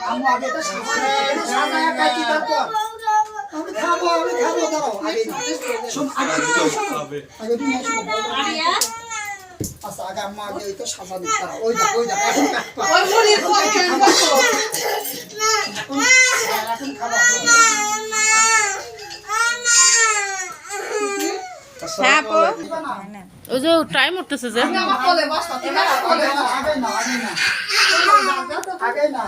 আম্মু আগে তো সাজায়া কাটি তারপর আমি খাবো দাঁড়াও আগে শুন আগে তুমি এসো আরিয়া আচ্ছা আগে আম্মু আগে তো সাজা দিতে দাঁড়াও ওই দেখো এখন কাটবা ওই বলি এখন খাবো ওই যে টাইম উঠতেছে যে আগে না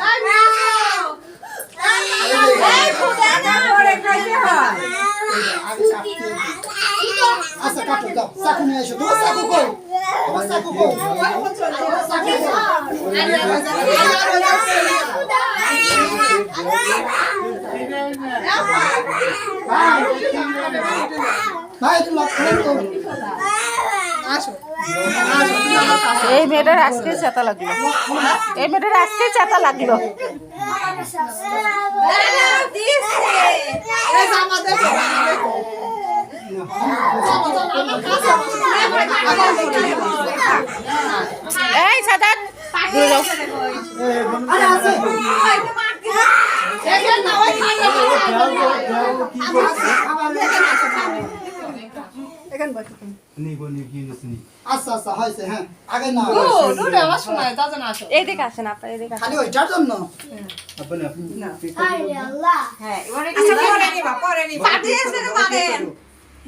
আচ্ছা কাটো দাও চাকু নিয়ে এসো তোমার চাকু কই তোমার চাকু কই ভাই তুমি আসো এই মেয়েটার আজকে চেতা লাগলো এই সাদাত দূরে যাও আচ্ছা আচ্ছা হয়েছে হ্যাঁ আগে না এদিকে আসেন আপনার এদিকে খালি ওইটার জন্য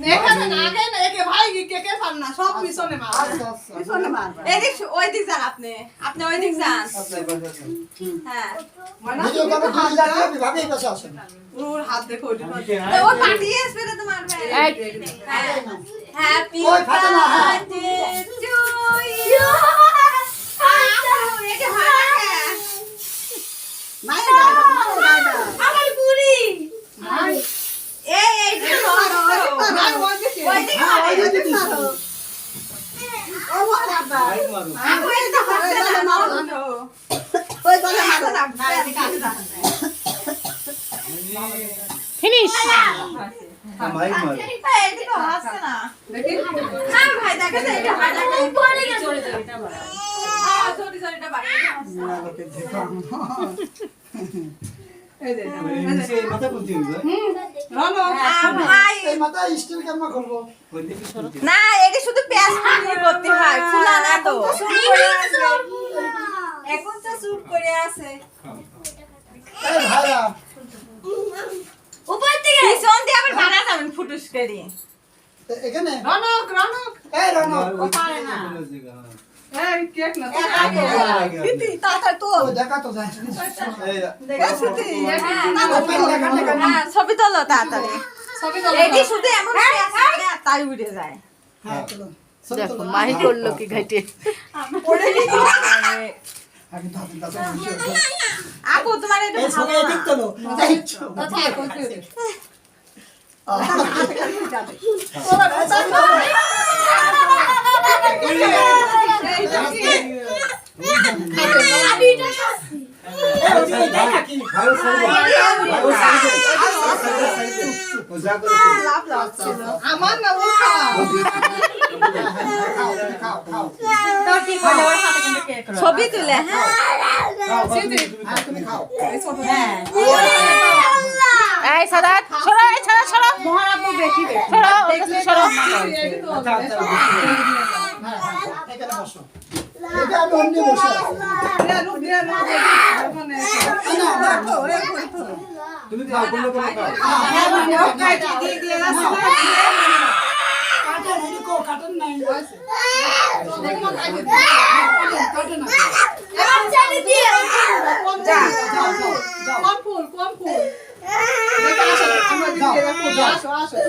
এখানে না আগে না একে ভাই কে ফান না সব মিশনে মার মিশনে মার এদিক ওই দিক যান আপনি ওই দিক যান হ্যাঁ ভিডিও কবে দুই যাচ্ছে ভাবে এই পাশে আসেন ওর হাত দেখো ও পার্টি আসবে তো মারবে হ্যাপি বার্থডে টু ইউ একে ভাড়া মাইরা আমার বুড়ি এই ফিনিশ না এটা শুধু পেঁয়াজ কুচি করতে হয় ফুলা না তো এখন তো শুট করে আছে উপর থেকে পিছন দিয়ে আবার ভাড়া যাবেন ফুটুস করে এখানে রনক এই রনক পারে না এই কেক না দিদি তাতা তো দেখা তো যায় দেখা শুধু ছবি তোলো তাড়াতাড়ি ছবি তোলো এটি শুধু এমন তাই উড়ে যায় হ্যাঁ চলো দেখো মাহি করলো কি ঘাটে পড়ে গেছে আগে দাদা আপু তোমার এটা এই ছবি এদিক তোলো কথা কইতে আমার না ছবি তুলে হ্যাঁ এই সাদাত সরো এই সরো মহারাবু বেশি সরো এখানে বসো এটা আমি অন্য বসে আছি তুমি খাও বললো কেন খাও কাটন নাই কম ফুল